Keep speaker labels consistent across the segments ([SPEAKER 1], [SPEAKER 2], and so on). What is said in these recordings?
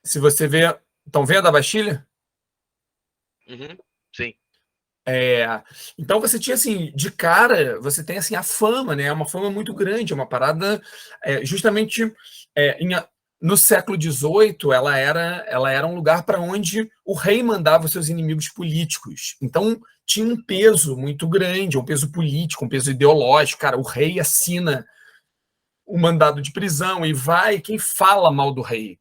[SPEAKER 1] Se você vê... Estão vendo a Bastilha?
[SPEAKER 2] Uhum, sim.
[SPEAKER 1] Então você tinha assim, de cara, você tem assim a fama, né? Uma fama muito grande, uma parada justamente no século XVIII, ela era um lugar para onde o rei mandava os seus inimigos políticos. Então tinha um peso muito grande, um peso político, um peso ideológico. Cara, o rei assina o mandado de prisão e vai quem fala mal do rei.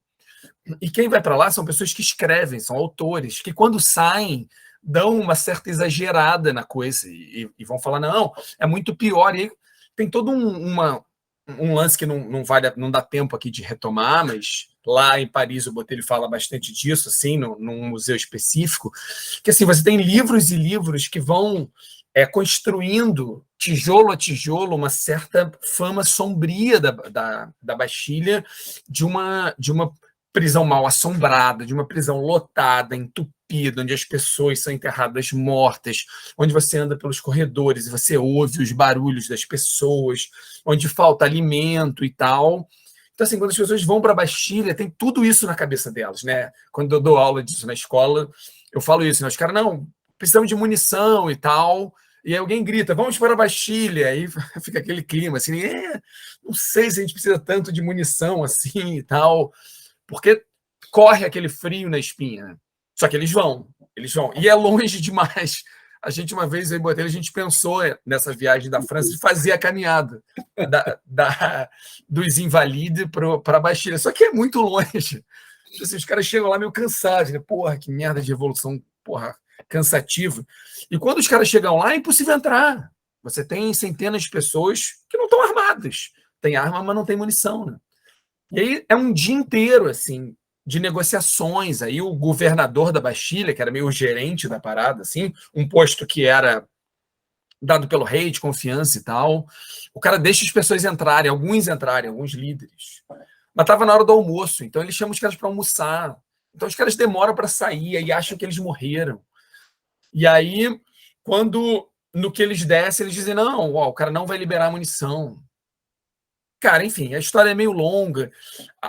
[SPEAKER 1] E quem vai para lá são pessoas que escrevem, são autores, que quando saem dão uma certa exagerada na coisa e vão falar, não, é muito pior. E tem todo um lance que não dá tempo aqui de retomar, mas lá em Paris o Botelho fala bastante disso, assim, num museu específico, que assim, você tem livros e livros que vão construindo, tijolo a tijolo, uma certa fama sombria da Bastilha, de uma prisão mal assombrada, de uma prisão lotada, entupida, onde as pessoas são enterradas mortas, onde você anda pelos corredores e você ouve os barulhos das pessoas, onde falta alimento e tal. Então, assim, quando as pessoas vão para a Bastilha, tem tudo isso na cabeça delas, né? Quando eu dou aula disso na escola, eu falo isso, né? Os caras, não, precisamos de munição e tal. E aí alguém grita, vamos para a Bastilha. Aí fica aquele clima, assim, não sei se a gente precisa tanto de munição assim e tal, porque corre aquele frio na espinha, né? Só que eles vão. E é longe demais. A gente, uma vez, eu e Botelho, a gente pensou nessa viagem da França de fazer a caminhada dos Invalides para a Bastilha. Só que é muito longe. Assim, os caras chegam lá meio cansados, né? Porra, que merda de evolução, porra, cansativo. E quando os caras chegam lá, é impossível entrar. Você tem centenas de pessoas que não estão armadas. Tem arma, mas não tem munição, né? E aí é um dia inteiro, assim, de negociações. Aí o governador da Bastilha, que era meio o gerente da parada, assim, um posto que era dado pelo rei de confiança e tal, o cara deixa as pessoas entrarem, alguns líderes. Mas estava na hora do almoço, então ele chama os caras para almoçar. Então os caras demoram para sair e acham que eles morreram. E aí, quando no que eles descem, eles dizem: não, ó, o cara não vai liberar a munição. Cara, enfim, a história é meio longa.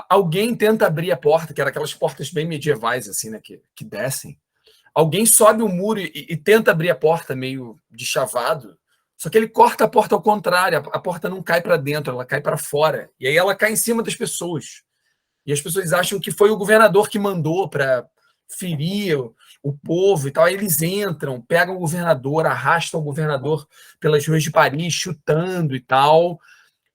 [SPEAKER 1] Alguém tenta abrir a porta, que era aquelas portas bem medievais, assim, né, que descem. Alguém sobe o muro e tenta abrir a porta meio de chavado, só que ele corta a porta ao contrário, a porta não cai para dentro, ela cai para fora. E aí ela cai em cima das pessoas. E as pessoas acham que foi o governador que mandou para ferir o povo e tal. Aí eles entram, pegam o governador, arrastam o governador pelas ruas de Paris, chutando e tal.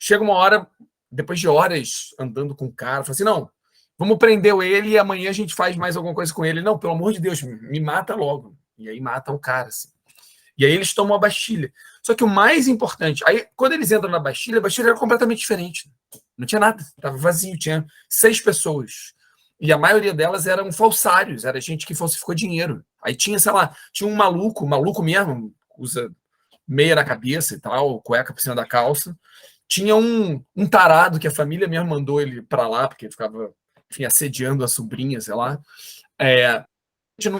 [SPEAKER 1] Chega uma hora, depois de horas andando com o cara, fala assim, não, vamos prender ele e amanhã a gente faz mais alguma coisa com ele. Não, pelo amor de Deus, me mata logo. E aí mata o cara, assim. E aí eles tomam a Bastilha. Só que o mais importante, aí quando eles entram na Bastilha, a Bastilha era completamente diferente. Não tinha nada, estava vazio, tinha 6 pessoas. E a maioria delas eram falsários, era gente que falsificou dinheiro. Aí tinha, sei lá, tinha um maluco mesmo, usa meia na cabeça e tal, cueca por cima da calça. Tinha um tarado que a família mesmo mandou ele para lá, porque ficava, enfim, assediando a sobrinha, sei lá.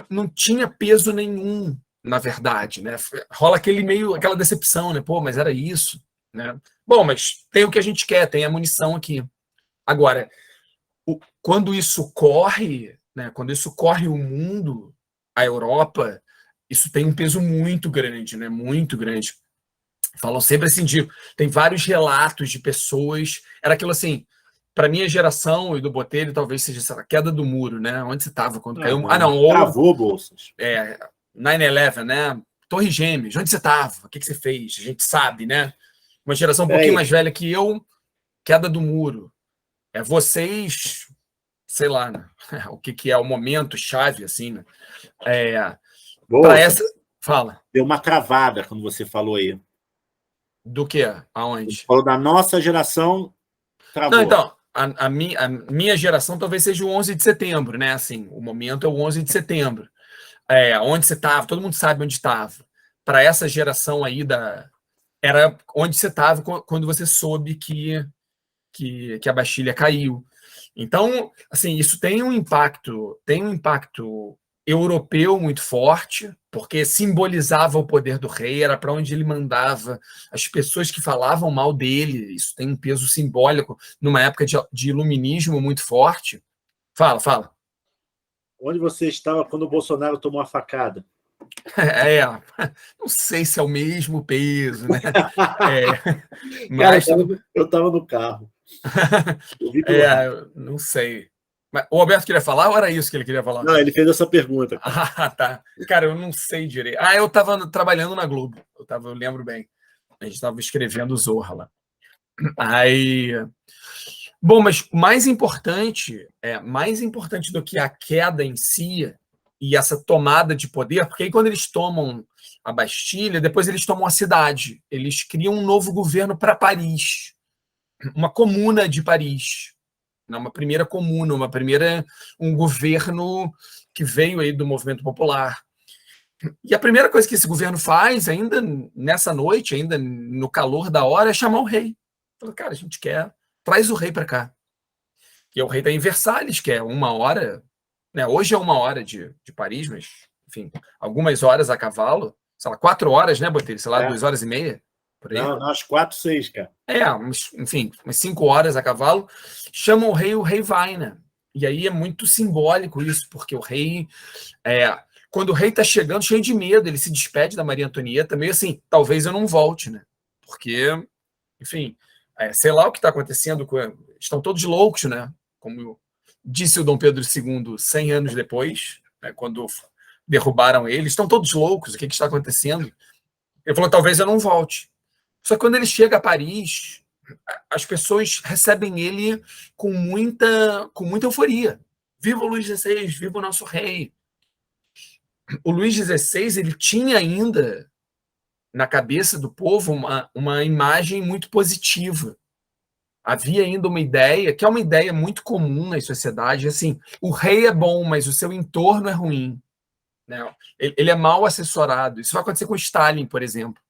[SPEAKER 1] Não tinha peso nenhum, na verdade, né? Rola aquela decepção, né? Pô, mas era isso, né? Bom, mas tem o que a gente quer, tem a munição aqui. Agora, quando isso corre, né? Quando isso corre o mundo, a Europa, isso tem um peso muito grande, né? Muito grande. Falam sempre assim tem vários relatos de pessoas. Era aquilo assim, para minha geração e do Botelho, talvez seja a queda do muro, né? Onde você estava quando caiu? Não, ou
[SPEAKER 3] travou bolsas.
[SPEAKER 1] 9/11, né? Torre Gêmeas, onde você estava? O que você fez? A gente sabe, né? Uma geração um pouquinho mais velha que eu, queda do muro. Vocês, sei lá, né? O que é o momento chave, assim, né? Para essa. Fala.
[SPEAKER 3] Deu uma cravada quando você falou aí.
[SPEAKER 1] Do que? Aonde?
[SPEAKER 3] Você falou da nossa geração, travou.
[SPEAKER 1] Não, então, a minha geração talvez seja o 11 de setembro, né? Assim, o momento é o 11 de setembro. Onde você estava, todo mundo sabe onde estava. Para essa geração aí, era onde você estava quando você soube que a Bastilha caiu. Então, assim, isso tem um impacto europeu muito forte, porque simbolizava o poder do rei, era para onde ele mandava as pessoas que falavam mal dele. Isso tem um peso simbólico numa época de iluminismo muito forte. Fala.
[SPEAKER 3] Onde você estava quando o Bolsonaro tomou a facada?
[SPEAKER 1] É, não sei se é o mesmo peso, né?
[SPEAKER 3] Cara,
[SPEAKER 1] Mas
[SPEAKER 3] eu estava no carro. Eu vi pelo rádio.
[SPEAKER 1] não sei. Mas o Alberto queria falar ou era isso que ele queria falar?
[SPEAKER 3] Não, ele fez essa pergunta.
[SPEAKER 1] Ah, tá. Cara, eu não sei direito. Eu estava trabalhando na Globo. Eu lembro bem. A gente estava escrevendo Zorra lá. Aí. Bom, mas mais importante do que a queda em si e essa tomada de poder, porque aí quando eles tomam a Bastilha, depois eles tomam a cidade. Eles criam um novo governo para Paris, uma comuna de Paris, né? Uma primeira comuna, um governo que veio aí do movimento popular. E a primeira coisa que esse governo faz, ainda nessa noite, ainda no calor da hora, é chamar o rei. Fala, cara, a gente traz o rei para cá. Que o rei está em Versalhes, que é 1 hora, né? Hoje é 1 hora de Paris, mas, enfim, algumas horas a cavalo, sei lá, 4 horas, né, Botelho? Sei lá, 2 horas e meia, por aí.
[SPEAKER 3] Não, às 4, 6, cara.
[SPEAKER 1] Enfim, umas 5 horas a cavalo. Chama o rei vai, né? E aí é muito simbólico isso, porque o rei, quando o rei está chegando, cheio de medo, ele se despede da Maria Antonieta, meio assim, talvez eu não volte, né? Porque, enfim, sei lá o que está acontecendo, estão todos loucos, né? Como disse o Dom Pedro II 100 anos depois, né, quando derrubaram ele, estão todos loucos, o que está acontecendo? Ele falou, talvez eu não volte. Só que quando ele chega a Paris, as pessoas recebem ele com muita euforia. Viva o Luís XVI, viva o nosso rei. O Luís XVI, ele tinha ainda na cabeça do povo uma imagem muito positiva. Havia ainda uma ideia, que é uma ideia muito comum nas sociedades, assim, o rei é bom, mas o seu entorno é ruim, né? Ele é mal assessorado. Isso vai acontecer com o Stalin, por exemplo.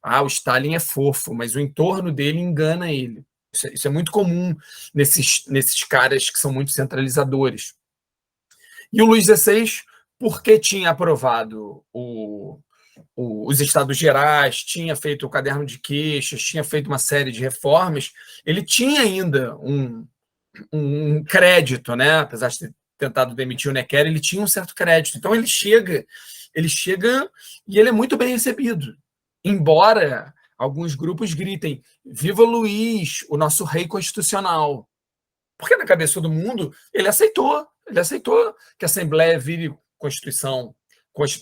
[SPEAKER 1] O Stalin é fofo, mas o entorno dele engana ele. Isso é muito comum nesses caras que são muito centralizadores. E o Luís XVI, porque tinha aprovado os Estados Gerais, tinha feito o caderno de queixas, tinha feito uma série de reformas, ele tinha ainda um crédito, né? Apesar de ter tentado demitir o Necker, ele tinha um certo crédito. Então ele chega e ele é muito bem recebido. Embora alguns grupos gritem, viva Luís, o nosso rei constitucional. Porque na cabeça do mundo, ele aceitou que a Assembleia vire Constituição,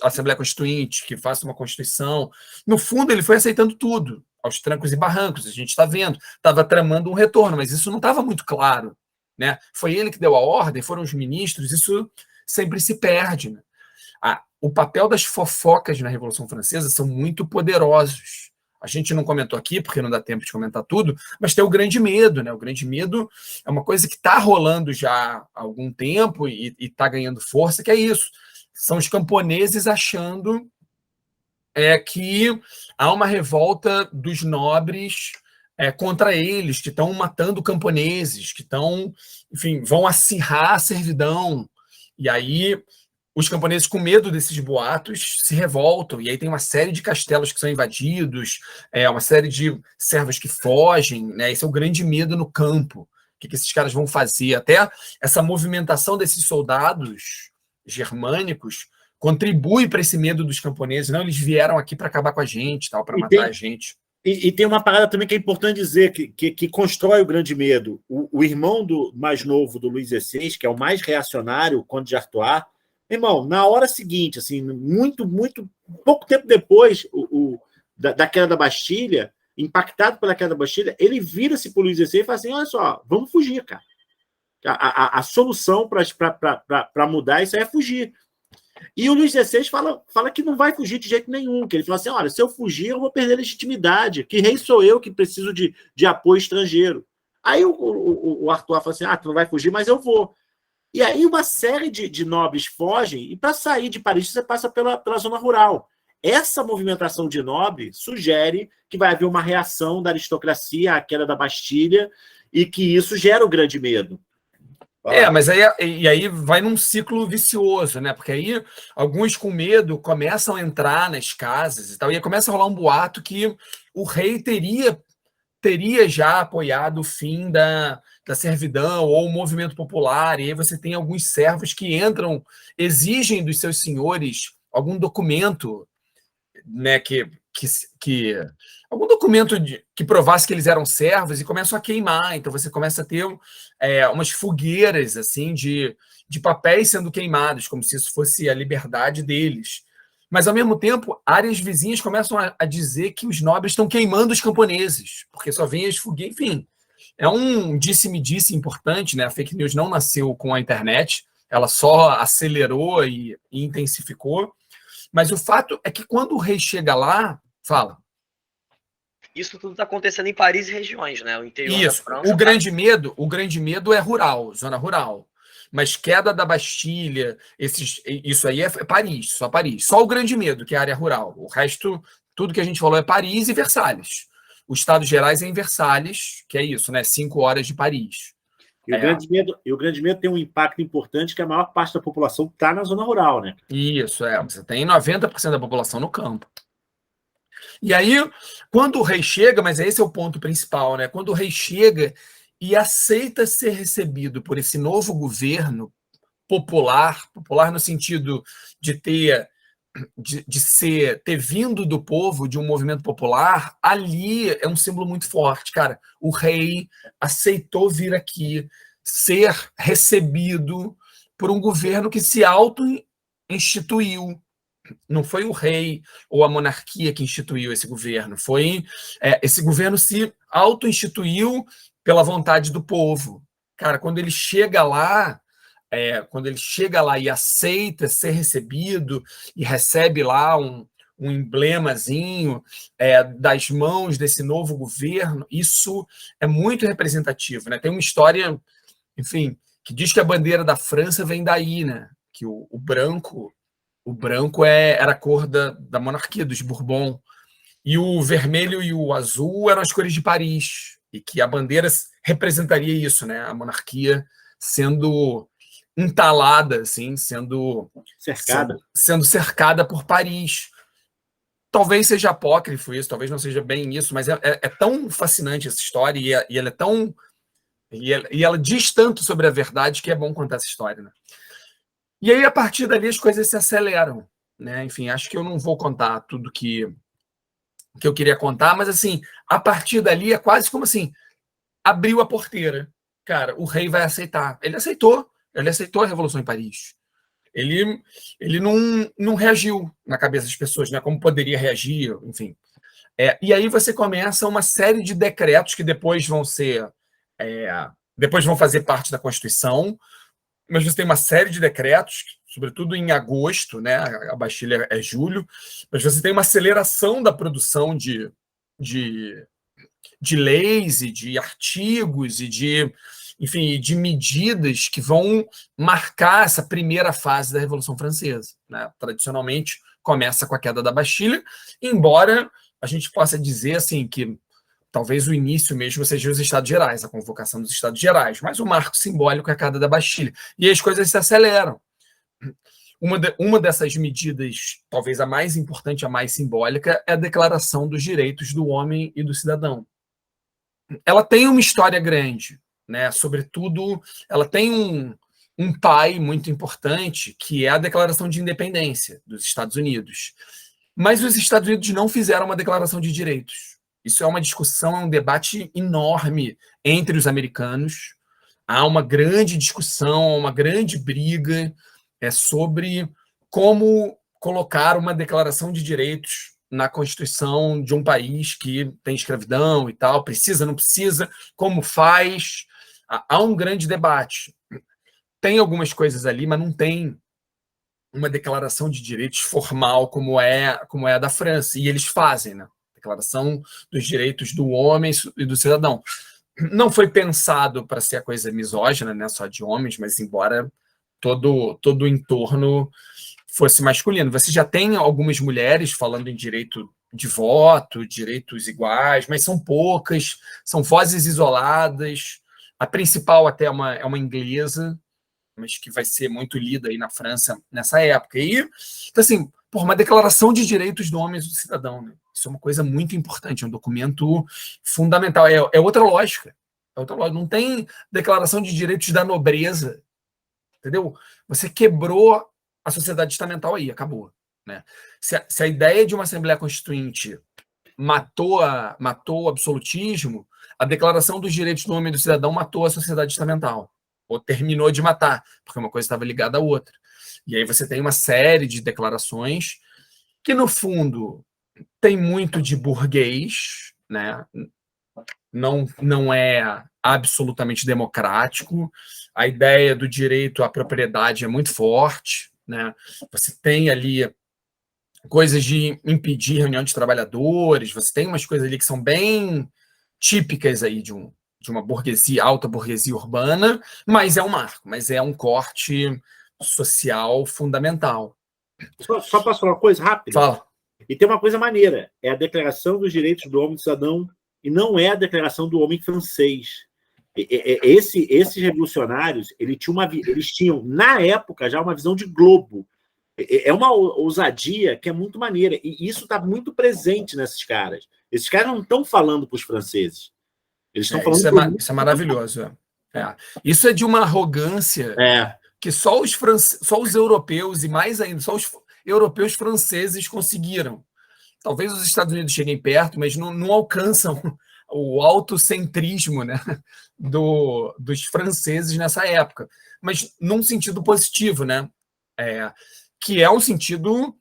[SPEAKER 1] Assembleia Constituinte, que faça uma Constituição. No fundo, ele foi aceitando tudo, aos trancos e barrancos, a gente está vendo, estava tramando um retorno, mas isso não estava muito claro, né? Foi ele que deu a ordem, foram os ministros, isso sempre se perde, né? O papel das fofocas na Revolução Francesa são muito poderosos. A gente não comentou aqui, porque não dá tempo de comentar tudo, mas tem o grande medo, né? O grande medo é uma coisa que está rolando já há algum tempo e está ganhando força, que é isso. São os camponeses achando que há uma revolta dos nobres contra eles, que estão matando camponeses, que estão, enfim, vão acirrar a servidão. E aí os camponeses, com medo desses boatos, se revoltam, e aí tem uma série de castelos que são invadidos, uma série de servos que fogem, né? Esse é o grande medo no campo. O que esses caras vão fazer? Até essa movimentação desses soldados germânicos contribui para esse medo dos camponeses. Não, eles vieram aqui para acabar com a gente, para matar a gente.
[SPEAKER 3] E tem uma parada também que é importante dizer, que constrói o grande medo. O irmão mais novo do Luís XVI, que é o mais reacionário, o Conde de Artois, irmão, na hora seguinte, assim, muito pouco tempo depois da queda da Bastilha, impactado pela queda da Bastilha, ele vira-se para o Luís XVI e fala assim, olha só, vamos fugir, cara. A solução para mudar isso aí é fugir. E o Luís XVI fala que não vai fugir de jeito nenhum, que ele fala assim, olha, se eu fugir, eu vou perder legitimidade, que rei sou eu que preciso de apoio estrangeiro. Aí o Artois fala assim, tu não vai fugir, mas eu vou. E aí uma série de nobres fogem, e para sair de Paris você passa pela zona rural. Essa movimentação de nobre sugere que vai haver uma reação da aristocracia à queda da Bastilha e que isso gera o grande medo.
[SPEAKER 1] Mas aí vai num ciclo vicioso, né? Porque aí alguns com medo começam a entrar nas casas e tal, e aí começa a rolar um boato que o rei teria já apoiado o fim da servidão ou o movimento popular, e aí você tem alguns servos que entram, exigem dos seus senhores algum documento, né, que algum documento que provasse que eles eram servos, e começam a queimar. Então você começa a ter umas fogueiras assim de papéis sendo queimados, como se isso fosse a liberdade deles. Mas, ao mesmo tempo, áreas vizinhas começam a dizer que os nobres estão queimando os camponeses, porque só vem as fogueiras. Enfim, é um disse-me-disse importante, né? A fake news não nasceu com a internet, ela só acelerou e intensificou. Mas o fato é que quando o rei chega lá, fala.
[SPEAKER 2] Isso tudo está acontecendo em Paris e regiões, né? O interior da
[SPEAKER 1] Isso.
[SPEAKER 2] França.
[SPEAKER 1] O grande medo é rural, zona rural. Mas queda da Bastilha, isso aí é Paris, só Paris. Só o grande medo, que é a área rural. O resto, tudo que a gente falou é Paris e Versalhes. Os Estados Gerais é em Versalhes, que é isso, né? 5 horas de Paris.
[SPEAKER 3] E o grande medo tem um impacto importante, que a maior parte da população está na zona rural, né?
[SPEAKER 1] Isso, você tem 90% da população no campo. E aí, quando o rei chega, mas esse é o ponto principal, né? Quando o rei chega e aceita ser recebido por esse novo governo popular no sentido de ter vindo do povo, de um movimento popular, ali é um símbolo muito forte, cara. O rei aceitou vir aqui, ser recebido por um governo que se auto-instituiu. Não foi o rei ou a monarquia que instituiu esse governo, esse governo se auto-instituiu pela vontade do povo. Cara, quando ele chega lá e aceita ser recebido e recebe lá um emblemazinho das mãos desse novo governo, isso é muito representativo, né? Tem uma história, enfim, que diz que a bandeira da França vem daí, né? Que o branco era a cor da monarquia, dos Bourbon, e o vermelho e o azul eram as cores de Paris, e que a bandeira representaria isso, né? A monarquia sendo entalada, assim, sendo cercada por Paris. Talvez seja apócrifo isso, talvez não seja bem isso, mas é tão fascinante essa história, e ela é tão... E ela diz tanto sobre a verdade que é bom contar essa história, né? E aí, a partir dali, as coisas se aceleram, né? Enfim, acho que eu não vou contar tudo que eu queria contar, mas, assim, a partir dali é quase como assim, abriu a porteira. Cara, o rei vai aceitar. Ele aceitou a Revolução em Paris. Ele não reagiu na cabeça das pessoas, né? Como poderia reagir, enfim. E aí você começa uma série de decretos que depois vão fazer parte da Constituição, mas você tem uma série de decretos, sobretudo em agosto, né? A Bastilha é julho, mas você tem uma aceleração da produção de leis e de artigos e enfim, de medidas que vão marcar essa primeira fase da Revolução Francesa, né? Tradicionalmente, começa com a queda da Bastilha, embora a gente possa dizer assim que talvez o início mesmo seja os Estados Gerais, a convocação dos Estados Gerais, mas o marco simbólico é a queda da Bastilha. E as coisas se aceleram. Uma dessas medidas, talvez a mais importante, a mais simbólica, é a Declaração dos Direitos do Homem e do Cidadão. Ela tem uma história grande, né? Sobretudo, ela tem um pai muito importante, que é a Declaração de Independência dos Estados Unidos. Mas os Estados Unidos não fizeram uma declaração de direitos. Isso é uma discussão, é um debate enorme entre os americanos. Há uma grande discussão, uma grande briga sobre como colocar uma declaração de direitos na Constituição de um país que tem escravidão e tal, precisa, não precisa, como faz. Há um grande debate. Tem algumas coisas ali, mas não tem uma declaração de direitos formal como é a da França, e eles fazem, né? Declaração dos Direitos do Homem e do Cidadão. Não foi pensado para ser a coisa misógina, né, só de homens, mas embora todo o entorno fosse masculino. Você já tem algumas mulheres falando em direito de voto, direitos iguais, mas são poucas, são vozes isoladas. A principal até é uma inglesa, mas que vai ser muito lida aí na França nessa época. E, então, assim, uma declaração de direitos do homem e do cidadão, né? Isso é uma coisa muito importante, é um documento fundamental, é outra lógica. É outra lógica. Não tem declaração de direitos da nobreza. Entendeu? Você quebrou a sociedade estamental aí, acabou. Né? Se a ideia de uma Assembleia Constituinte matou o absolutismo, a Declaração dos Direitos do Homem e do Cidadão matou a sociedade estamental. Ou terminou de matar, porque uma coisa estava ligada à outra. E aí você tem uma série de declarações que, no fundo, tem muito de burguês, né? Não é absolutamente democrático. A ideia do direito à propriedade é muito forte, né? Você tem ali coisas de impedir reunião de trabalhadores, você tem umas coisas ali que são bem típicas aí de uma burguesia, alta burguesia urbana, mas é um marco, mas é um corte social fundamental.
[SPEAKER 3] Só posso falar uma coisa rápida?
[SPEAKER 1] Fala.
[SPEAKER 3] E tem uma coisa maneira, é a Declaração dos Direitos do Homem e do Cidadão, e não é a Declaração do Homem francês. Esses revolucionários, eles tinham, na época, já uma visão de globo. É uma ousadia que é muito maneira, e isso está muito presente nesses caras. Esses caras não estão falando para os franceses. Eles estão falando
[SPEAKER 1] isso é maravilhoso. Isso é de uma arrogância que só os europeus, e mais ainda, só os europeus franceses conseguiram. Talvez os Estados Unidos cheguem perto, mas não alcançam o autocentrismo, né, dos franceses nessa época. Mas num sentido positivo, né? Que é um sentido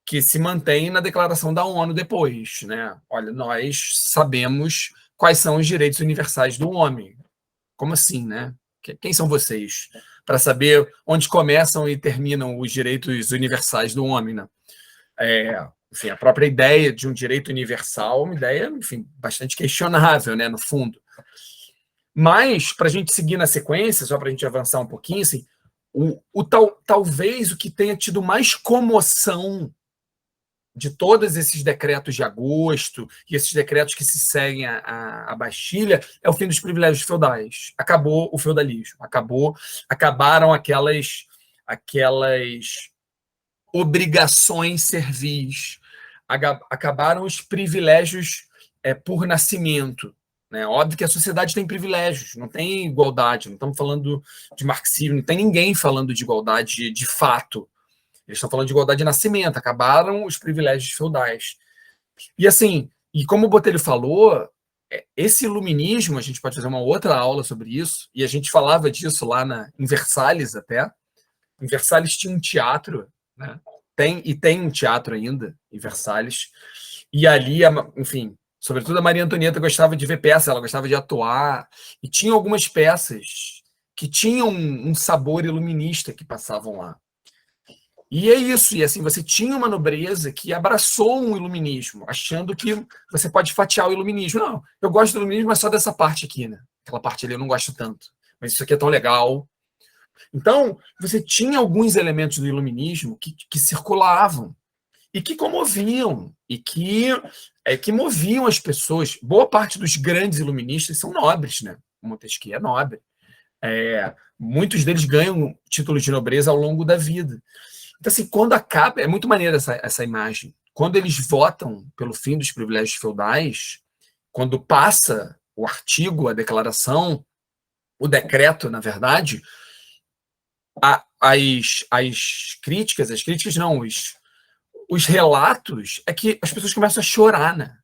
[SPEAKER 1] que se mantém na declaração da ONU depois, né? Olha, nós sabemos quais são os direitos universais do homem. Como assim, né? Quem são vocês para saber onde começam e terminam os direitos universais do homem, né? Enfim, a própria ideia de um direito universal é uma ideia, enfim, bastante questionável, né, no fundo. Mas, para a gente seguir na sequência, só para a gente avançar um pouquinho, assim, talvez o que tenha tido mais comoção de todos esses decretos de agosto e esses decretos que se seguem à Bastilha é o fim dos privilégios feudais. Acabou o feudalismo, acabaram aquelas obrigações servis, acabaram os privilégios por nascimento. Né? Óbvio que a sociedade tem privilégios, não tem igualdade, não estamos falando de marxismo, não tem ninguém falando de igualdade de fato. Eles estão falando de igualdade de nascimento, acabaram os privilégios feudais. E assim, e como o Botelho falou, esse iluminismo, a gente pode fazer uma outra aula sobre isso, e a gente falava disso lá em Versalhes até. Em Versalhes tinha um teatro, né? Tem um teatro ainda em Versalhes, e ali, enfim, sobretudo a Maria Antonieta gostava de ver peça, ela gostava de atuar, e tinha algumas peças que tinham um sabor iluminista que passavam lá. E é isso, e assim, você tinha uma nobreza que abraçou um iluminismo, achando que você pode fatiar o iluminismo. Não, eu gosto do iluminismo, mas só dessa parte aqui, né? Aquela parte ali eu não gosto tanto, mas isso aqui é tão legal. Então, você tinha alguns elementos do iluminismo que circulavam e que comoviam, e que moviam as pessoas. Boa parte dos grandes iluministas são nobres, né? Montesquieu é nobre. Muitos deles ganham títulos de nobreza ao longo da vida. Então, assim, quando acaba, é muito maneira essa imagem. Quando eles votam pelo fim dos privilégios feudais, quando passa o artigo, a declaração, o decreto, na verdade, as críticas não, os relatos é que as pessoas começam a chorar, né?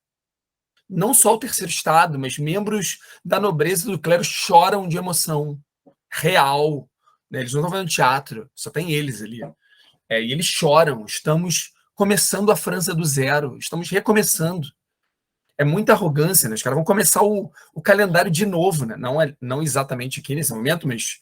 [SPEAKER 1] Não só o terceiro estado, mas membros da nobreza e do clero choram de emoção real. Né? Eles não estão fazendo teatro, só tem eles ali. E eles choram. Estamos começando a França do zero, estamos recomeçando. É muita arrogância, né? Os caras vão começar o calendário de novo, né? Não exatamente aqui nesse momento, mas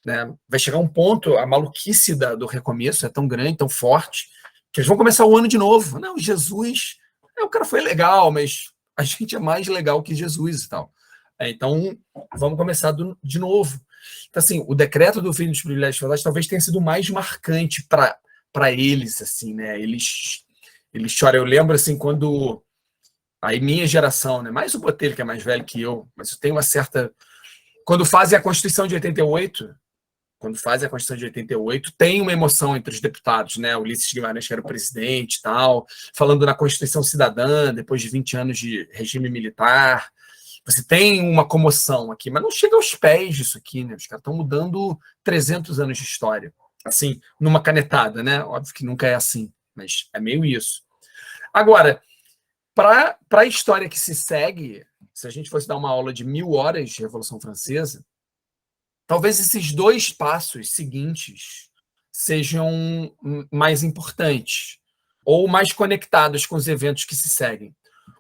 [SPEAKER 1] né, vai chegar um ponto, a maluquice do recomeço é tão grande, tão forte, que eles vão começar o ano de novo. Não, Jesus, o cara foi legal, mas a gente é mais legal que Jesus e tal. Então, vamos começar de novo. Então, assim, o decreto do fim dos privilégios feudais talvez tenha sido mais marcante para eles, assim, né? Eles choram. Eu lembro, assim, quando aí minha geração, né? Mais o Botelho, que é mais velho que eu, mas eu tenho uma certa... Quando fazem a Constituição de 88, tem uma emoção entre os deputados, né? Ulisses Guimarães, que era o presidente e tal, falando na Constituição Cidadã, depois de 20 anos de regime militar. você tem uma comoção aqui, mas não chega aos pés disso aqui, né? Os caras estão mudando 300 anos de história, assim, numa canetada, né? Óbvio que nunca é assim, mas é meio isso. Agora, para a história que se segue, se a gente fosse dar uma aula de 1000 horas de Revolução Francesa, talvez esses 2 passos seguintes sejam mais importantes ou mais conectados com os eventos que se seguem.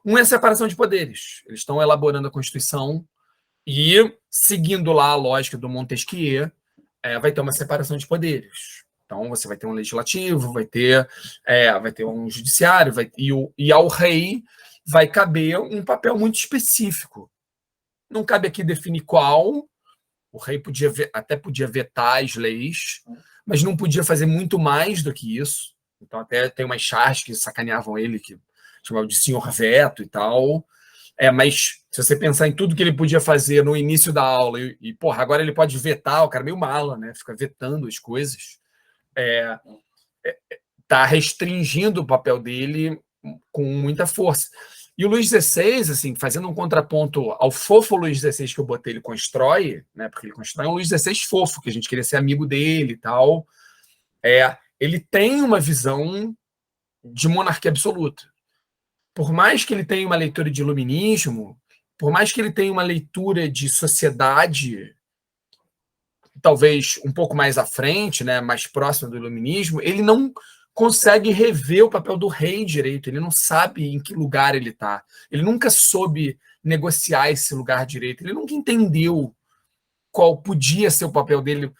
[SPEAKER 1] Um é a separação de poderes. Eles estão elaborando a Constituição e, seguindo lá a lógica do Montesquieu, vai ter uma separação de poderes. Então, você vai ter um legislativo, vai ter um judiciário, e ao rei vai caber um papel muito específico. Não cabe aqui definir qual. O rei até podia vetar as leis, mas não podia fazer muito mais do que isso. Então, até tem umas charges que sacaneavam ele, que chamavam de senhor veto e tal. Mas se você pensar em tudo que ele podia fazer no início da aula, porra, agora ele pode vetar, o cara é meio mala, né? Fica vetando as coisas. Tá restringindo o papel dele com muita força. E o Luís XVI, assim, fazendo um contraponto ao fofo Luís XVI que eu botei, ele constrói, né? Porque ele constrói um Luís XVI fofo, que a gente queria ser amigo dele e tal. Ele tem uma visão de monarquia absoluta. Por mais que ele tenha uma leitura de iluminismo, por mais que ele tenha uma leitura de sociedade, talvez um pouco mais à frente, né, mais próxima do iluminismo, ele não consegue rever o papel do rei direito, ele não sabe em que lugar ele está. Ele nunca soube negociar esse lugar direito, ele nunca entendeu qual podia ser o papel dele.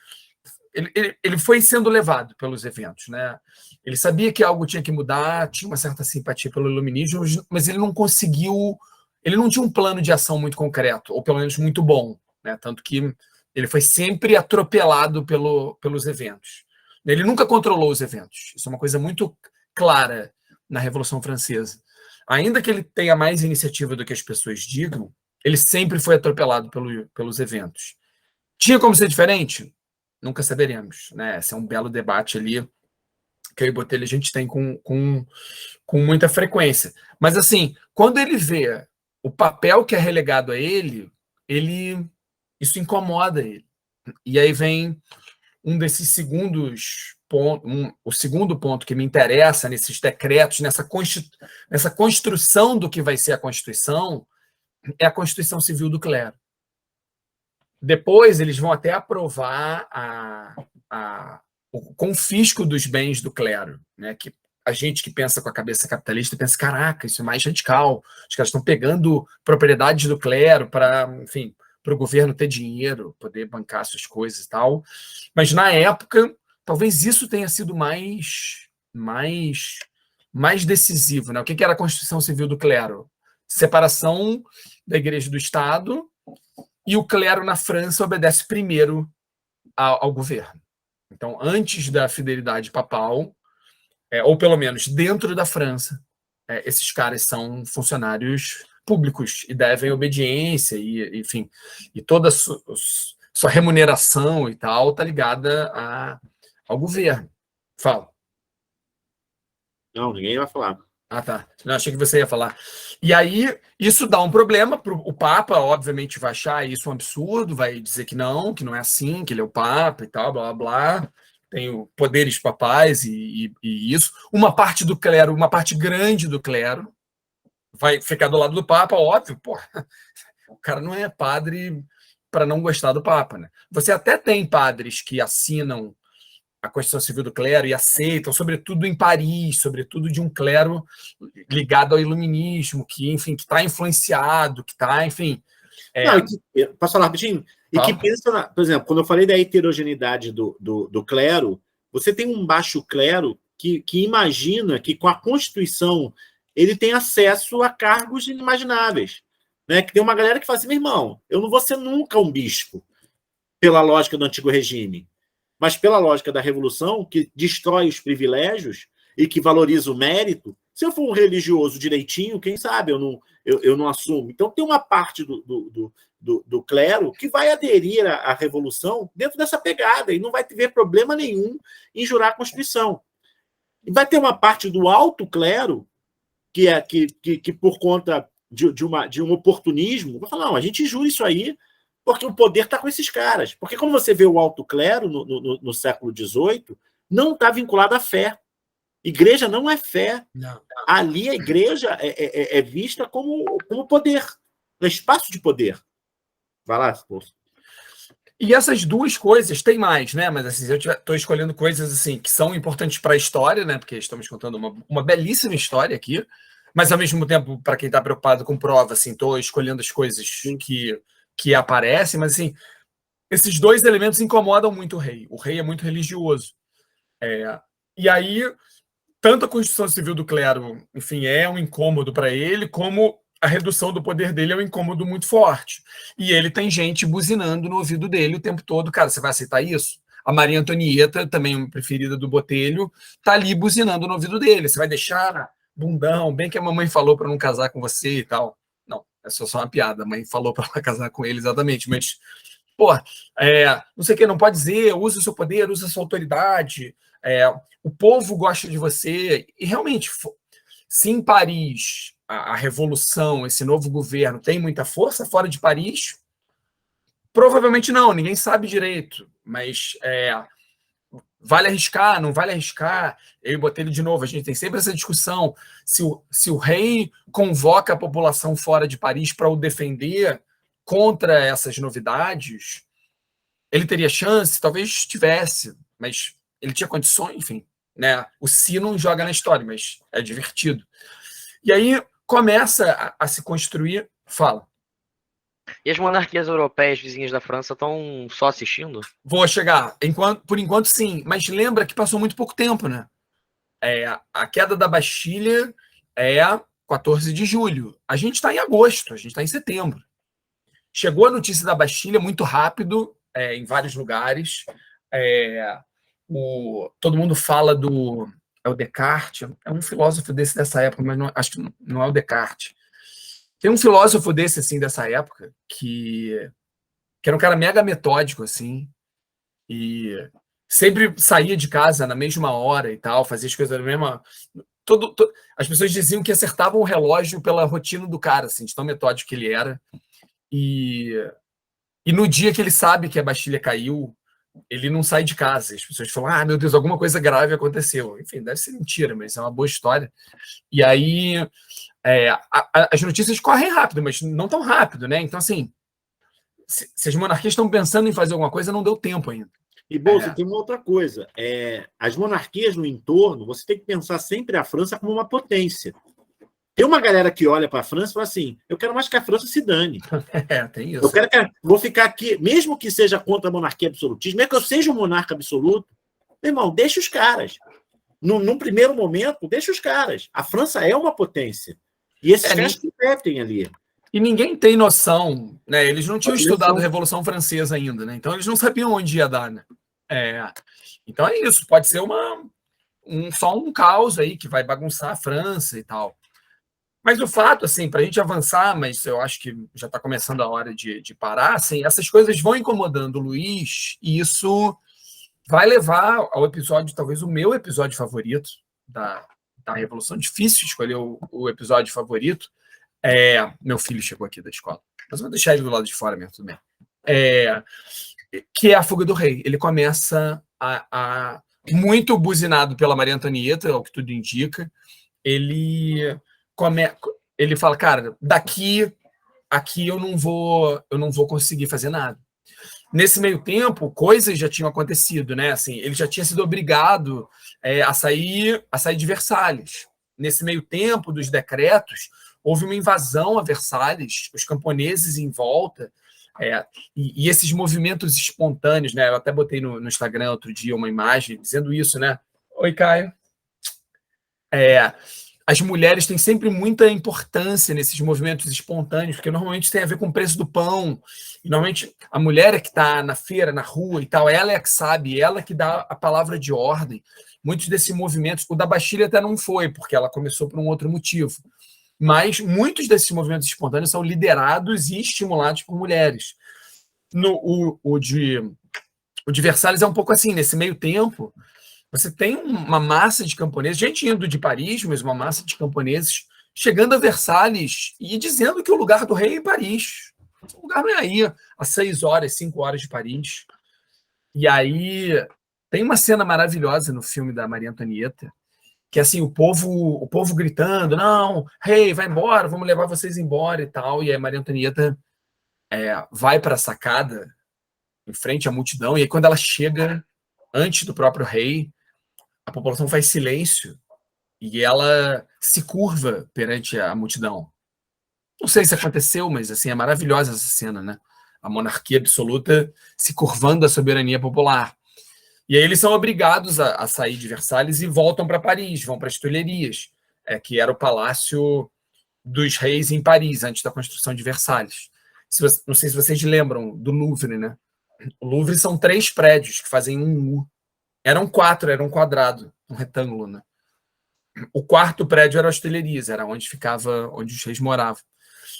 [SPEAKER 1] Ele foi sendo levado pelos eventos, né? Ele sabia que algo tinha que mudar, tinha uma certa simpatia pelo iluminismo, mas ele não conseguiu, ele não tinha um plano de ação muito concreto, ou pelo menos muito bom, né? Tanto que ele foi sempre atropelado pelos eventos. Ele nunca controlou os eventos. Isso é uma coisa muito clara na Revolução Francesa. Ainda que ele tenha mais iniciativa do que as pessoas digam, ele sempre foi atropelado pelos eventos. Tinha como ser diferente? Nunca saberemos, né? Esse é um belo debate ali que eu e Botelho a gente tem com muita frequência. Mas, assim, quando ele vê o papel que é relegado a ele, isso incomoda ele. E aí vem um desses segundos pontos, o segundo ponto que me interessa nesses decretos, nessa construção do que vai ser a Constituição, é a Constituição Civil do Clero. Depois eles vão até aprovar o confisco dos bens do clero, né? Que a gente que pensa com a cabeça capitalista pensa, caraca, isso é mais radical. Os caras estão pegando propriedades do clero para, enfim, para o governo ter dinheiro, poder bancar suas coisas e tal. Mas na época, talvez isso tenha sido mais decisivo, né? O que era a Constituição Civil do Clero? Separação da Igreja do Estado, e o clero na França obedece primeiro ao governo. Então, antes da fidelidade papal, ou pelo menos dentro da França, esses caras são funcionários públicos e devem obediência, e, enfim, e toda a sua remuneração e tal está ligada ao governo. Fala.
[SPEAKER 3] Não, ninguém vai falar.
[SPEAKER 1] Ah, tá. Não, achei que você ia falar. E aí, isso dá um problema. O Papa, obviamente, vai achar isso um absurdo, vai dizer que não é assim, que ele é o Papa e tal, blá, blá, blá. Tem poderes papais e isso. Uma parte do clero, uma parte grande do clero, vai ficar do lado do Papa, óbvio. Porra, o cara não é padre para não gostar do Papa, né? Você até tem padres que assinam a Constituição Civil do Clero e aceitam, sobretudo em Paris, sobretudo de um clero ligado ao iluminismo, que, enfim, que está influenciado, que está, enfim...
[SPEAKER 3] Não, posso falar rapidinho? E que pensa, por exemplo, quando eu falei da heterogeneidade do clero, você tem um baixo clero que imagina que com a Constituição ele tem acesso a cargos inimagináveis. Né? Que tem uma galera que fala assim, meu irmão, eu não vou ser nunca um bispo, pela lógica do antigo regime. Mas pela lógica da Revolução, que destrói os privilégios e que valoriza o mérito, se eu for um religioso direitinho, quem sabe eu não assumo. Então tem uma parte do clero que vai aderir à Revolução dentro dessa pegada e não vai ter problema nenhum em jurar a Constituição. E vai ter uma parte do alto clero que por conta de um oportunismo, vai falar, não, a gente jura isso aí porque o poder está com esses caras. Porque quando você vê o alto clero no século XVIII, não está vinculado à fé. Igreja não é fé.
[SPEAKER 1] Não.
[SPEAKER 3] Ali a igreja é vista como poder, é espaço de poder. Vai lá, Spurs.
[SPEAKER 1] E essas duas coisas, tem mais, né? Mas assim, eu estou escolhendo coisas assim que são importantes para a história, né? Porque estamos contando uma belíssima história aqui, mas ao mesmo tempo, para quem está preocupado com prova, assim, estou escolhendo as coisas que aparecem, mas assim, esses dois elementos incomodam muito o rei. O rei é muito religioso. E aí, tanto a Constituição Civil do clero, enfim, é um incômodo para ele, como a redução do poder dele é um incômodo muito forte. E ele tem gente buzinando no ouvido dele o tempo todo. Cara, você vai aceitar isso? A Maria Antonieta, também uma preferida do Botelho, tá ali buzinando no ouvido dele. Você vai deixar, bundão, bem que a mamãe falou para não casar com você e tal. Não, é só uma piada. A mãe falou para ela casar com ele, exatamente. Mas, pô, não sei o que, não pode dizer, usa o seu poder, usa a sua autoridade. O povo gosta de você. E realmente, se em Paris a revolução, esse novo governo tem muita força fora de Paris, provavelmente não, ninguém sabe direito, mas vale arriscar, não vale arriscar. Eu botei ele de novo, a gente tem sempre essa discussão, se o rei convoca a população fora de Paris para o defender contra essas novidades, ele teria chance? Talvez tivesse, mas ele tinha condições, enfim, né? O sino joga na história, mas é divertido. E aí começa a se construir. Fala.
[SPEAKER 2] E as monarquias europeias vizinhas da França estão só assistindo?
[SPEAKER 1] Vou chegar. Por enquanto, sim. Mas lembra que passou muito pouco tempo, né? A queda da Bastilha é 14 de julho. A gente está em agosto, a gente está em setembro. Chegou a notícia da Bastilha muito rápido, em vários lugares. Todo mundo fala do... É o Descartes, é um filósofo dessa época, mas acho que não é o Descartes. Tem um filósofo desse, assim, dessa época, que era um cara mega metódico, assim, e sempre saía de casa na mesma hora e tal, fazia as coisas na mesma... As pessoas diziam que acertavam o relógio pela rotina do cara, assim, de tão metódico que ele era. E no dia que ele sabe que a Bastilha caiu, ele não sai de casa. As pessoas falam, meu Deus, alguma coisa grave aconteceu. Enfim, deve ser mentira, mas é uma boa história. E aí, as notícias correm rápido, mas não tão rápido, né? Então, assim, se as monarquias estão pensando em fazer alguma coisa, não deu tempo ainda.
[SPEAKER 3] E, Bolsa, tem uma outra coisa. As monarquias no entorno, você tem que pensar sempre a França como uma potência. Tem uma galera que olha para a França e fala assim, eu quero mais que a França se dane.
[SPEAKER 1] Tem isso.
[SPEAKER 3] Vou ficar aqui, mesmo que seja contra a monarquia absolutista, mesmo que eu seja um monarca absoluto, meu irmão, deixa os caras. Num primeiro momento, deixa os caras. A França é uma potência. E esses caras se repetem ali.
[SPEAKER 1] E ninguém tem noção, né? Eles não tinham estudado a Revolução Francesa ainda, né? Então eles não sabiam onde ia dar, né? Então é isso, pode ser só um caos aí que vai bagunçar a França e tal. Mas o fato, assim, para a gente avançar, mas eu acho que já está começando a hora de parar, assim, essas coisas vão incomodando o Luiz, e isso vai levar ao episódio, talvez o meu episódio favorito da Revolução. Difícil escolher o episódio favorito. Meu filho chegou aqui da escola, mas eu vou deixar ele do lado de fora mesmo, tudo bem. Que é a Fuga do Rei. Ele começa muito buzinado pela Maria Antonieta, é o que tudo indica. Ele fala, cara, aqui eu não vou conseguir fazer nada. Nesse meio tempo, coisas já tinham acontecido, né? Assim, ele já tinha sido obrigado a sair de Versalhes. Nesse meio tempo dos decretos, houve uma invasão a Versalhes, os camponeses em volta, e esses movimentos espontâneos, né? Eu até botei no Instagram outro dia uma imagem dizendo isso, né? Oi, Caio. As mulheres têm sempre muita importância nesses movimentos espontâneos, porque normalmente tem a ver com o preço do pão. E normalmente a mulher é que está na feira, na rua e tal, ela é que sabe, ela que dá a palavra de ordem. Muitos desses movimentos, o da Bastilha até não foi, porque ela começou por um outro motivo. Mas muitos desses movimentos espontâneos são liderados e estimulados por mulheres. O de Versalhes é um pouco assim, nesse meio tempo, você tem uma massa de camponeses, gente indo de Paris, mas uma massa de camponeses chegando a Versalhes e dizendo que o lugar do rei é em Paris. O lugar não é aí, a 6 horas, 5 horas de Paris. E aí tem uma cena maravilhosa no filme da Maria Antonieta, que assim, o povo gritando, não, rei, vai embora, vamos levar vocês embora e tal. E aí a Maria Antonieta vai para a sacada, em frente à multidão, e aí quando ela chega antes do próprio rei, a população faz silêncio e ela se curva perante a multidão. Não sei se aconteceu, mas assim, é maravilhosa essa cena, né? A monarquia absoluta se curvando à soberania popular. E aí eles são obrigados a sair de Versalhes e voltam para Paris, vão para as Tuileries, que era o palácio dos reis em Paris, antes da construção de Versalhes. Não sei se vocês lembram do Louvre, né? O Louvre são 3 prédios que fazem um U. Eram 4, era um quadrado, um retângulo, né? O 4º prédio era as Tuileries, era onde os reis moravam.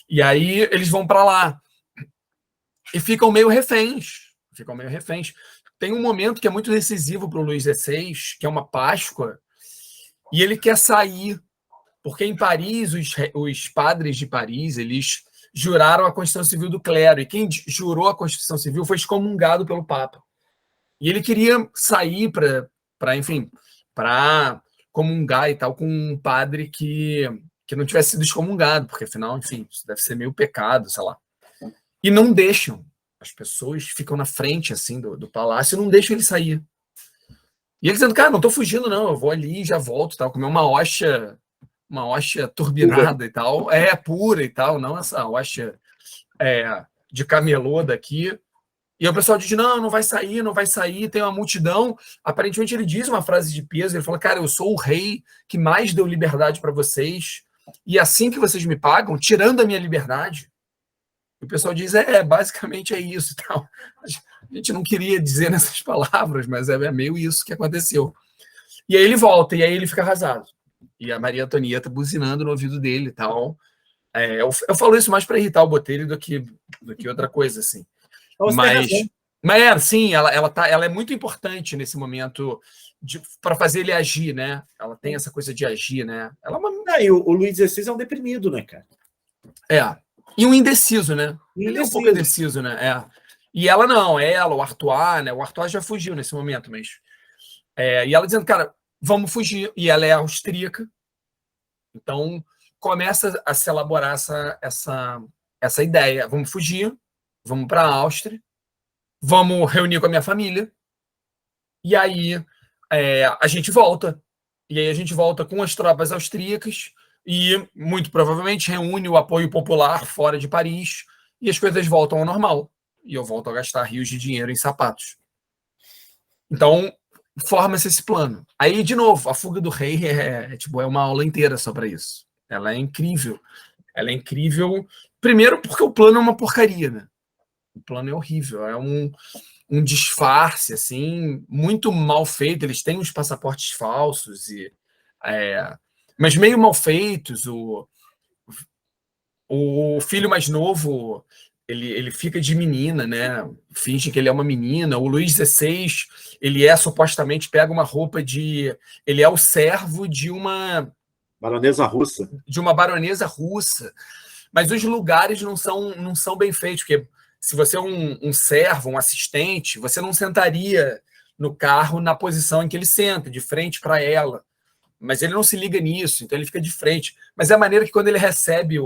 [SPEAKER 1] E aí eles vão para lá e ficam meio reféns. Tem um momento que é muito decisivo para o Luís XVI, que é uma Páscoa, e ele quer sair, porque em Paris, os padres de Paris, eles juraram a Constituição Civil do clero, e quem jurou a Constituição Civil foi excomungado pelo Papa. E ele queria sair para comungar e tal com um padre que não tivesse sido excomungado, porque afinal, enfim, isso deve ser meio pecado, sei lá. E não deixam. As pessoas ficam na frente assim do palácio e não deixam ele sair. E ele dizendo, cara, não estou fugindo não, eu vou ali e já volto, tal, comer uma hóstia turbinada e tal, pura e tal, não essa hóstia de camelô daqui. E o pessoal diz, não vai sair, tem uma multidão. Aparentemente ele diz uma frase de peso, ele fala, cara, eu sou o rei que mais deu liberdade para vocês, e assim que vocês me pagam, tirando a minha liberdade. E o pessoal diz, basicamente é isso. Tal. A gente não queria dizer nessas palavras, mas é meio isso que aconteceu. E aí ele volta, e aí ele fica arrasado. E a Maria Antonieta buzinando no ouvido dele e tal. Eu falo isso mais para irritar o Botelho do que outra coisa, assim. Mas sim, ela é muito importante nesse momento para fazer ele agir, né? Ela tem essa coisa de agir, né?
[SPEAKER 3] E o Luís XVI é um deprimido, né, cara?
[SPEAKER 1] E um indeciso, né? Ele é um pouco indeciso, né? E ela não, o Artois, né? O Artois já fugiu nesse momento, mas... e ela dizendo, cara, vamos fugir. E ela é austríaca. Então, começa a se elaborar essa ideia. Vamos fugir, vamos para a Áustria, vamos reunir com a minha família, e aí a gente volta. E aí a gente volta com as tropas austríacas e, muito provavelmente, reúne o apoio popular fora de Paris e as coisas voltam ao normal. E eu volto a gastar rios de dinheiro em sapatos. Então, forma-se esse plano. Aí, de novo, a fuga do rei é uma aula inteira só para isso. Ela é incrível. Ela é incrível, primeiro porque o plano é uma porcaria, né? O plano é horrível, é um disfarce, assim, muito mal feito. Eles têm uns passaportes falsos, mas meio mal feitos. O filho mais novo, ele fica de menina, né? Finge que ele é uma menina. O Luís XVI, ele supostamente pega uma roupa de... Ele é o servo de uma...
[SPEAKER 3] Baronesa russa.
[SPEAKER 1] De uma baronesa russa. Mas os lugares não são bem feitos, porque se você é um servo, um assistente, você não sentaria no carro na posição em que ele senta, de frente para ela. Mas ele não se liga nisso, então ele fica de frente. Mas é a maneira que quando ele recebe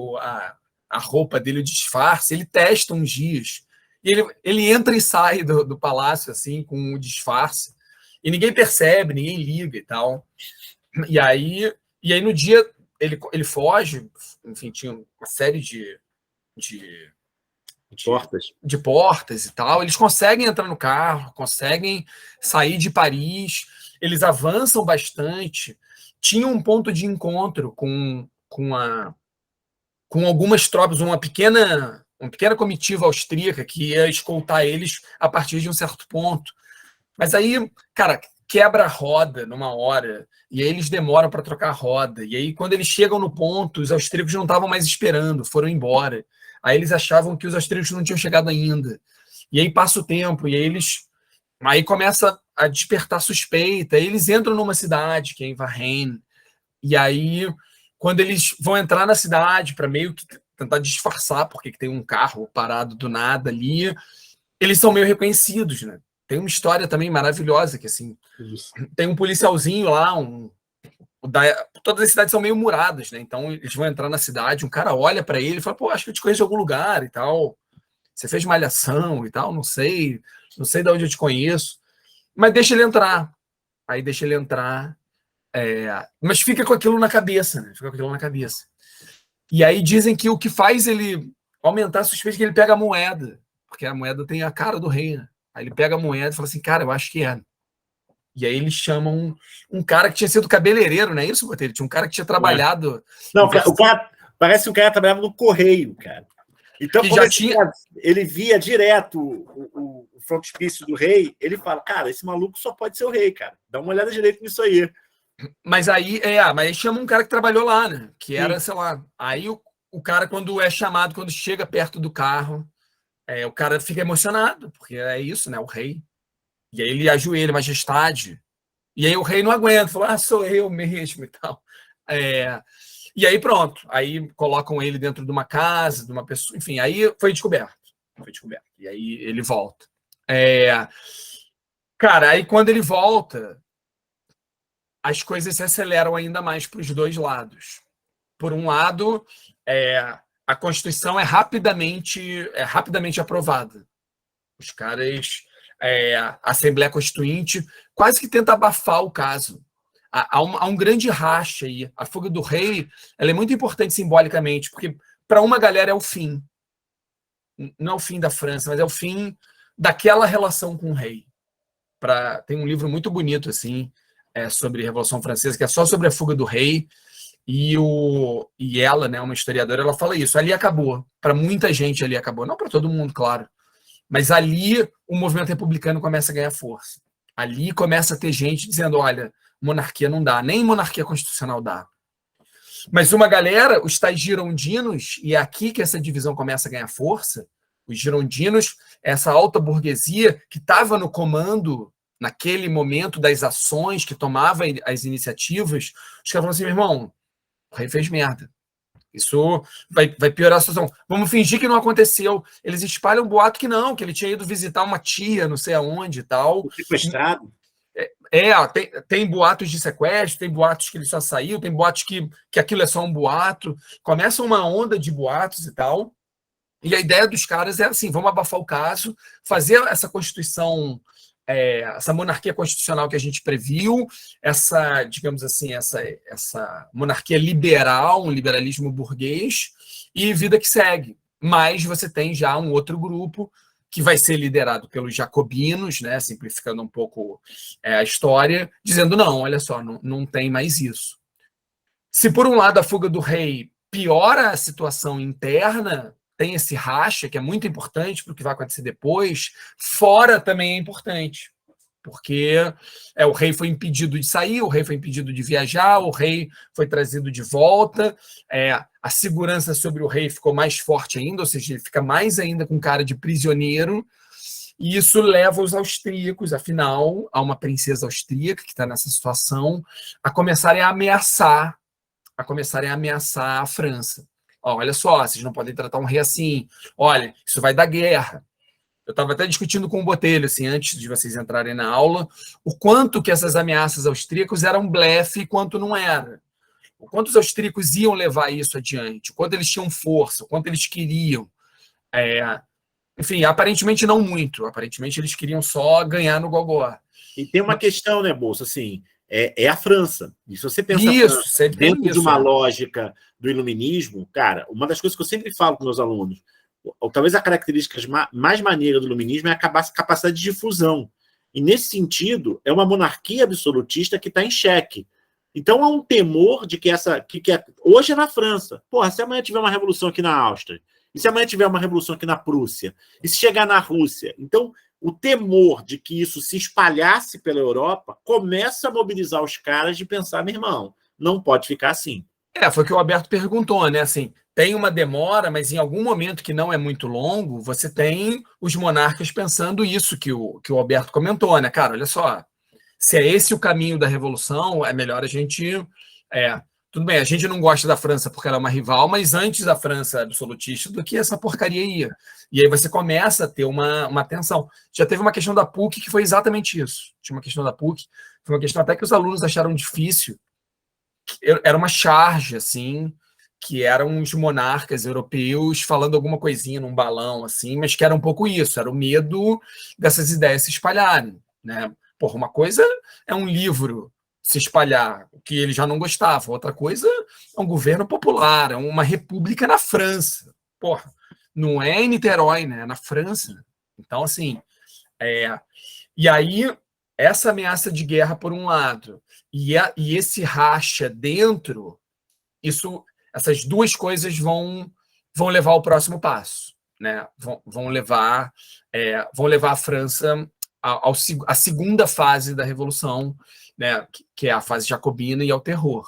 [SPEAKER 1] a roupa dele, o disfarce, ele testa uns dias. E ele entra e sai do palácio assim com o disfarce. E ninguém percebe, ninguém liga e tal. E aí no dia ele foge, enfim, tinha uma série de portas e tal. Eles conseguem entrar no carro, conseguem sair de Paris, eles avançam bastante. Tinha um ponto de encontro com algumas tropas, uma pequena comitiva austríaca que ia escoltar eles a partir de um certo ponto. Mas aí, cara, quebra a roda numa hora, e aí eles demoram para trocar a roda. E aí, quando eles chegam no ponto, os austríacos não estavam mais esperando, foram embora. Aí eles achavam que os austríacos não tinham chegado ainda. E aí passa o tempo, e aí começa a despertar suspeita. Aí eles entram numa cidade, que é em Varennes, e aí quando eles vão entrar na cidade para meio que tentar disfarçar porque que tem um carro parado do nada ali, eles são meio reconhecidos, né? Tem uma história também maravilhosa que, assim, tem um policialzinho lá, todas as cidades são meio muradas, né? Então eles vão entrar na cidade, um cara olha para ele e fala, pô, acho que eu te conheço de algum lugar e tal. Você fez Malhação e tal, não sei de onde eu te conheço. Mas deixa ele entrar. Aí deixa ele entrar. Mas fica com aquilo na cabeça, né? Fica com aquilo na cabeça. E aí dizem que o que faz ele aumentar a suspeita é que ele pega a moeda, porque a moeda tem a cara do rei, né? Aí ele pega a moeda e fala assim, cara, eu acho que é. E aí eles chamam um cara que tinha sido cabeleireiro, não é isso, Botelho? Tinha um cara que tinha trabalhado...
[SPEAKER 3] Não, o cara parece que o cara trabalhava no correio, cara. Então, como ele via direto o frontispício do rei, ele fala, cara, esse maluco só pode ser o rei, cara. Dá uma olhada direito nisso aí.
[SPEAKER 1] Mas aí chama um cara que trabalhou lá, né? Que era, sei lá... Aí o cara, quando é chamado, quando chega perto do carro, o cara fica emocionado, porque é isso, né? O rei. E aí ele ajoelha, majestade. E aí o rei não aguenta, fala, sou eu mesmo e tal. E aí pronto. Aí colocam ele dentro de uma casa, de uma pessoa. Enfim, aí foi descoberto. E aí ele volta. Cara, aí quando ele volta, as coisas se aceleram ainda mais para os dois lados. Por um lado, a Constituição é rapidamente aprovada. Os caras... a Assembleia Constituinte quase que tenta abafar o caso. Há um grande racha aí. A fuga do rei ela é muito importante simbolicamente, porque para uma galera é o fim. Não é o fim da França, mas é o fim daquela relação com o rei. Tem um livro muito bonito assim, sobre a Revolução Francesa, que é só sobre a fuga do rei, e ela, né, uma historiadora, ela fala isso. Ali acabou. Para muita gente ali acabou. Não para todo mundo, claro. Mas ali o movimento republicano começa a ganhar força. Ali começa a ter gente dizendo, olha, monarquia não dá, nem monarquia constitucional dá. Mas uma galera, os tais girondinos, e é aqui que essa divisão começa a ganhar força, os girondinos, essa alta burguesia que estava no comando naquele momento das ações, que tomava as iniciativas, os caras falam assim, meu irmão, o rei fez merda. Isso vai piorar a situação. Vamos fingir que não aconteceu. Eles espalham um boato que não, que ele tinha ido visitar uma tia, não sei aonde e tal.
[SPEAKER 3] Sequestrado.
[SPEAKER 1] Tem boatos de sequestro, tem boatos que ele só saiu, tem boatos que aquilo é só um boato. Começa uma onda de boatos e tal. E a ideia dos caras é assim, vamos abafar o caso, fazer essa Constituição, essa monarquia constitucional que a gente previu, essa, digamos assim, essa monarquia liberal, um liberalismo burguês, e vida que segue. Mas você tem já um outro grupo que vai ser liderado pelos jacobinos, né, simplificando um pouco a história, dizendo, não, olha só, não tem mais isso. Se, por um lado, a fuga do rei piora a situação interna, tem esse racha, que é muito importante para o que vai acontecer depois, fora também é importante, porque o rei foi impedido de sair, o rei foi impedido de viajar, o rei foi trazido de volta, a segurança sobre o rei ficou mais forte ainda, ou seja, ele fica mais ainda com cara de prisioneiro, e isso leva os austríacos, afinal, a uma princesa austríaca que está nessa situação, a começarem a ameaçar a França. Olha só, vocês não podem tratar um rei assim. Olha, isso vai dar guerra. Eu estava até discutindo com o Botelho, assim, antes de vocês entrarem na aula, o quanto que essas ameaças austríacas eram blefe e quanto não era. O quanto os austríacos iam levar isso adiante, o quanto eles tinham força, o quanto eles queriam. Enfim, aparentemente não muito. Aparentemente eles queriam só ganhar no gogó.
[SPEAKER 3] E tem uma questão, né, Bolsa, assim, é a França. E se você pensa dentro de uma lógica do iluminismo, cara, uma das coisas que eu sempre falo com meus alunos, talvez a característica mais maneira do iluminismo é a capacidade de difusão. E, nesse sentido, é uma monarquia absolutista que está em xeque. Então, há um temor de que hoje é na França. Porra, se amanhã tiver uma revolução aqui na Áustria, e se amanhã tiver uma revolução aqui na Prússia, e se chegar na Rússia, então o temor de que isso se espalhasse pela Europa começa a mobilizar os caras de pensar, meu irmão, não pode ficar assim.
[SPEAKER 1] Foi o que o Alberto perguntou, né? Assim, tem uma demora, mas em algum momento que não é muito longo, você tem os monarcas pensando isso que o Alberto comentou, né? Cara, olha só, se é esse o caminho da revolução, é melhor a gente tudo bem, a gente não gosta da França porque ela é uma rival, mas antes da França absolutista do que essa porcaria ia. E aí você começa a ter uma tensão. Já teve uma questão da PUC que foi exatamente isso. Tinha uma questão da PUC, foi uma questão até que os alunos acharam difícil. Era uma charge, assim, que eram os monarcas europeus falando alguma coisinha num balão, assim, mas que era um pouco isso, era o medo dessas ideias se espalharem, né? Porra, uma coisa é um livro se espalhar, que ele já não gostava, outra coisa é um governo popular, é uma república na França. Porra, não é em Niterói, né? É na França. Então, assim, e aí, essa ameaça de guerra, por um lado, e esse racha dentro, essas duas coisas vão levar ao próximo passo, né? Vão levar a França à segunda fase da Revolução, né? Que é a fase jacobina e ao terror.